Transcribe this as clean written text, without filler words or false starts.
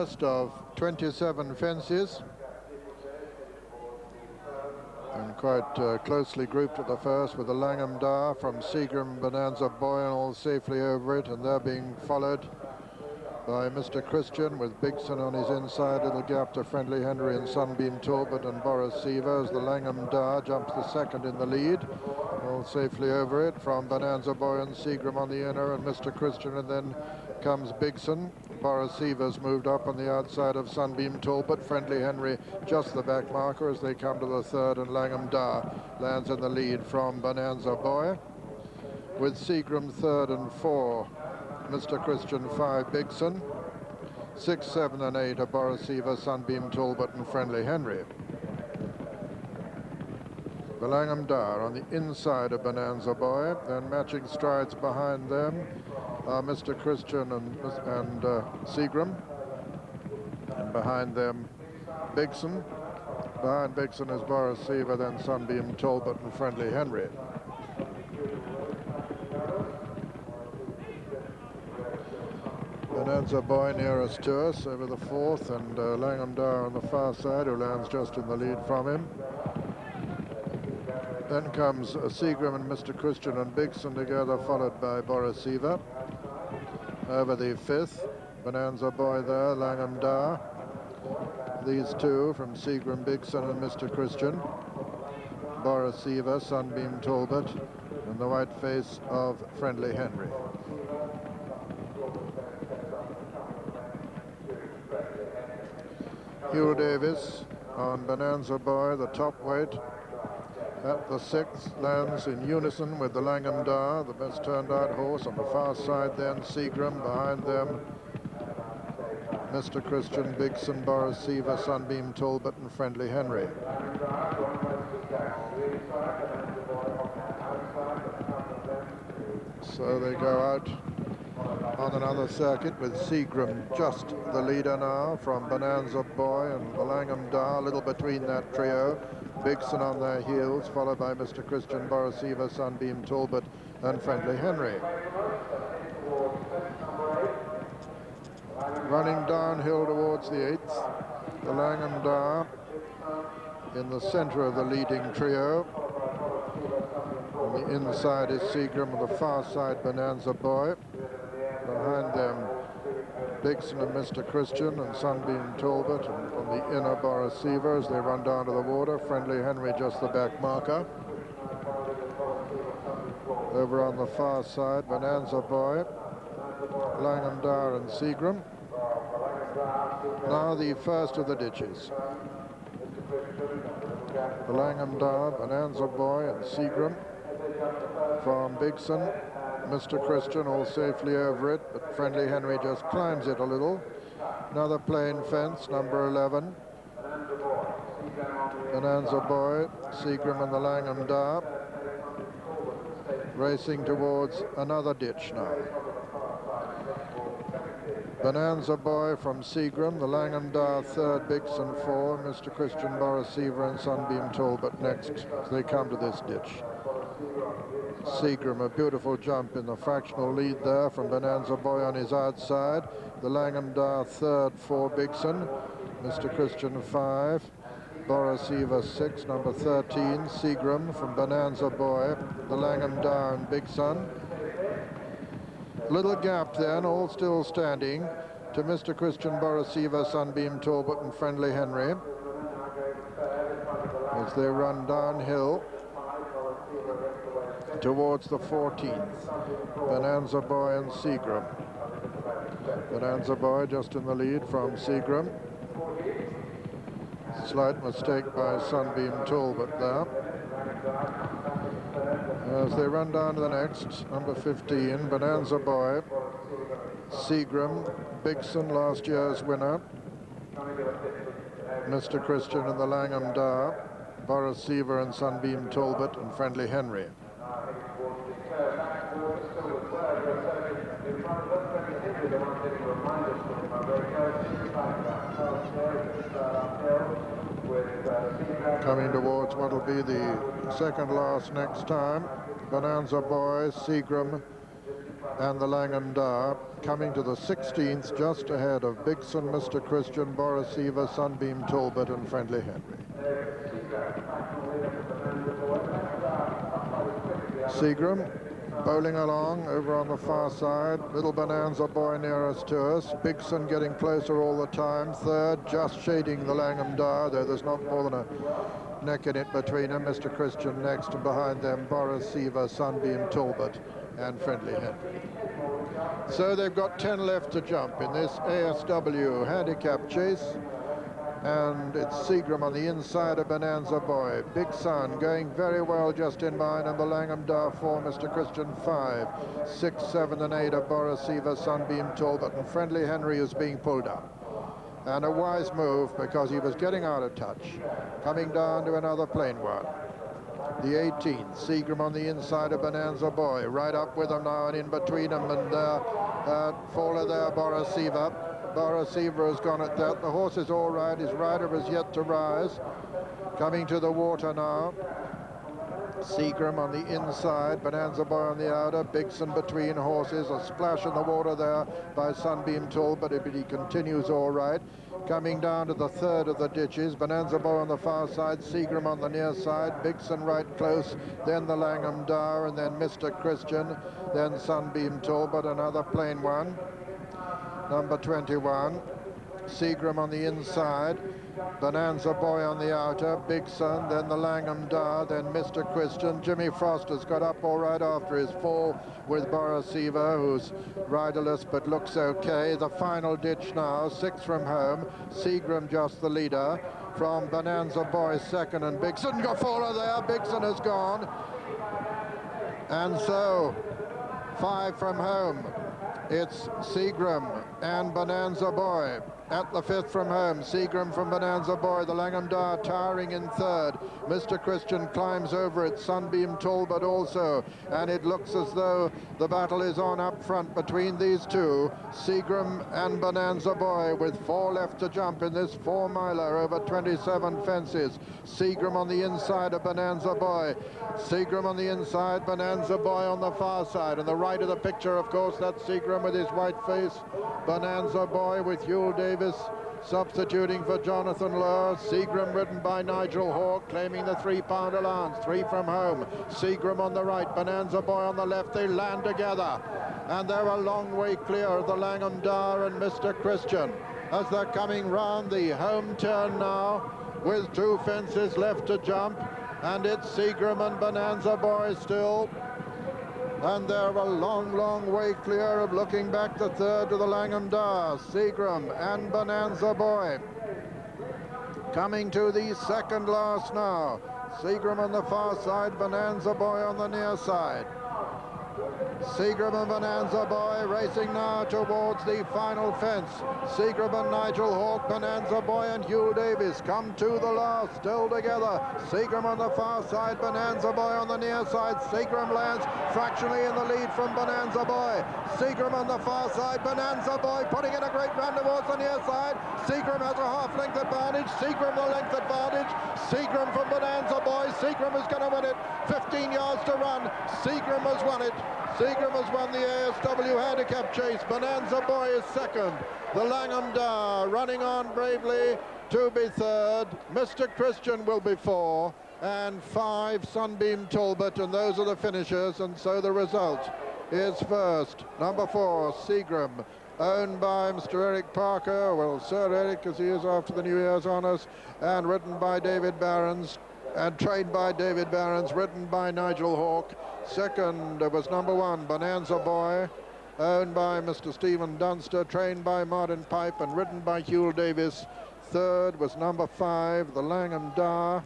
first of 27 fences. And quite closely grouped at the first with the Llanah Dyer from Seagram, Bonanza Boy, and all safely over it, and they're being followed by Mr. Christian with Bigsun on his inside, little gap to Friendly Henry and Sunbeam, Talbot and Boraceva as the Llanah Dyer jumps the second in the lead, all safely over it from Bonanza Boy and Seagram on the inner and Mr. Christian, and then comes Bigsun. Boraceva's moved up on the outside of Sunbeam, Talbot. Friendly Henry just the back marker as they come to the third, and Llanah Dyer lands in the lead from Bonanza Boy with Seagram third and four, Mr. Christian 5, Bigsun, 6, 7 and 8 are Boraceva, Sunbeam, Talbot and Friendly Henry. The Llanah Dyer on the inside of Bonanza Boy, then matching strides behind them are Mr. Christian and Seagram, and behind them Bigsun. Behind Bigsun is Boraceva, then Sunbeam, Talbot and Friendly Henry. Bonanza Boy nearest to us over the fourth, and Llanah Dyer on the far side, who lands just in the lead from him. Then comes Seagram and Mr. Christian and Bigsun together, followed by Boraceva. Over the fifth, Bonanza Boy there, Llanah Dyer. These two from Seagram, Bigsun and Mr. Christian. Boraceva, Sunbeam, Talbot, and the white face of Friendly Henry. Hugh Davis on Bonanza Boy, the top weight, at the sixth, lands in unison with the Llanah Dyer, the best turned out horse. On the far side then Seagram, behind them Mr. Christian, Bigsun, Boraceva, Sunbeam, Talbot and Friendly Henry. So they go out on another circuit with Seagram just the leader now from Bonanza Boy and the Llanah Dyer, a little between that trio. Bigsun on their heels, followed by Mr. Christian, Boraceva, Sunbeam, Talbot and Friendly Henry. Running downhill towards the eighth, the Llanah Dyer in the center of the leading trio. On the inside is Seagram, on the far side Bonanza Boy. Behind them Bigsun and Mr. Christian and Sunbeam, Talbot, and on the inner Boraceva as they run down to the water. Friendly Henry just the back marker. Over on the far side, Bonanza Boy, Llanah Dyer and Seagram. Now the first of the ditches. The Llanah Dyer, Bonanza Boy and Seagram from Bigsun. Mr. Christian all safely over it, but Friendly Henry just climbs it a little. Another plain fence, number 11. Bonanza Boy, Seagram and the Llanah Dyer racing towards another ditch now. Bonanza Boy from Seagram, the Llanah Dyer third, Bigsun 4, Mr. Christian, Boraceva and Sunbeam, Talbot next as they come to this ditch. Seagram, a beautiful jump in the fractional lead there from Bonanza Boy on his outside. The Llanah Dyer third, 4, Bigsun. Mr. Christian 5. Boraceva 6, number 13. Seagram from Bonanza Boy. The Llanah Dyer and Bigsun. Little gap then, all still standing to Mr. Christian, Boraceva, Sunbeam, Talbot and Friendly Henry as they run downhill towards the 14th, Bonanza Boy and Seagram. Bonanza Boy just in the lead from Seagram. Slight mistake by Sunbeam, Talbot there. As they run down to the next, number 15, Bonanza Boy, Seagram, Bigsun, last year's winner, Mr. Christian and the Llanah Dyer, Boraceva and Sunbeam, Talbot and Friendly Henry. Coming towards what will be the second last next time, Bonanza Boy, Seagram and the Langham Dyer, coming to the 16th, just ahead of Bigsun, Mr. Christian, Boraceva, Sunbeam, Talbot, and Friendly Henry. Seagram bowling along over on the far side. Little Bonanza Boy nearest to us. Bigsun getting closer all the time. Third, just shading the Langham Dyer, though there's not more than a neck in it between them. Mr. Christian next, and behind them Boraceva, Sunbeam, Talbot, and Friendly Henry. So they've got 10 left to jump in this A.S.W. handicap chase. And it's Seagram on the inside of Bonanza Boy. Bigsun going very well just in behind, and the Langham Dyer 4, Mr. Christian 5, 6, 7, and 8 of Boraceva, Sunbeam, Talbot, and Friendly Henry is being pulled up. And a wise move, because he was getting out of touch. Coming down to another plain one. The 18th, Seagram on the inside of Bonanza Boy. Right up with him now and in between them, and faller there, Boraceva. Boraceva has gone at that. The horse is all right. His rider is yet to rise. Coming to the water now. Seagram on the inside, Bonanza Boy on the outer, Bigsun between horses. A splash in the water there by Sunbeam Talbot, but he continues all right. Coming down to the third of the ditches, Bonanza Boy on the far side, Seagram on the near side, Bigsun right close, then the Langham Dyer, and then Mr. Christian, then Sunbeam Talbot, another plain one. Number 21, Seagram on the inside, Bonanza Boy on the outer, Bigsun, then the Langham Dyer, then Mr. Christian. Jimmy Foster's got up all right after his fall with Boraceva, who's riderless but looks okay. The final ditch now, 6 from home, Seagram just the leader, from Bonanza Boy second, and Bigsun got faller there. Bigsun has gone, and so 5 from home. It's Seagram and Bonanza Boy. At the 5th from home, Seagram from Bonanza Boy, the Langham Dyer towering in third. Mr. Christian climbs over it, Sunbeam Talbot also, and it looks as though the battle is on up front between these two, Seagram and Bonanza Boy, with 4 left to jump in this 4-miler over 27 fences. Seagram on the inside of Bonanza Boy. Seagram on the inside, Bonanza Boy on the far side. And the right of the picture, of course, that's Seagram with his white face. Bonanza Boy with Hugh Davis substituting for Jonathan Lowe. Seagram ridden by Nigel Hawke, claiming the 3-pound allowance. 3 from home. Seagram on the right, Bonanza Boy on the left. They land together, and they're a long way clear of the Langham Dyer and Mr. Christian as they're coming round the home turn now with 2 fences left to jump. And it's Seagram and Bonanza Boy still. And they're a long, long way clear of looking back the third to the Langham Dyer. Seagram and Bonanza Boy. Coming to the second last now. Seagram on the far side, Bonanza Boy on the near side. Seagram and Bonanza Boy racing now towards the final fence. Seagram and Nigel Hawke, Bonanza Boy and Hugh Davis come to the last, still together. Seagram on the far side, Bonanza Boy on the near side. Seagram lands fractionally in the lead from Bonanza Boy. Seagram on the far side, Bonanza Boy putting in a great run towards the near side. Seagram has a half-length advantage. Seagram the length advantage. Seagram from Bonanza Boy. Seagram is going to win it. 15 yards to run. Seagram has won it. Seagram has won the A.S.W. handicap chase. Bonanza Boy is second. The Langham Dyer running on bravely to be third. Mr. Christian will be 4, and 5 Sunbeam Talbot, and those are the finishers. And so the result is first, number 4, Seagram, owned by Mr. Eric Parker, well, Sir Eric, as he is after the New Year's honours, and ridden by David Barons, and trained by David Barons, ridden by Nigel Hawke. Second was number 1, Bonanza Boy, owned by Mr. Stephen Dunster, trained by Martin Pipe and ridden by Hugh Davis. Third was number 5, the Langham Dyer,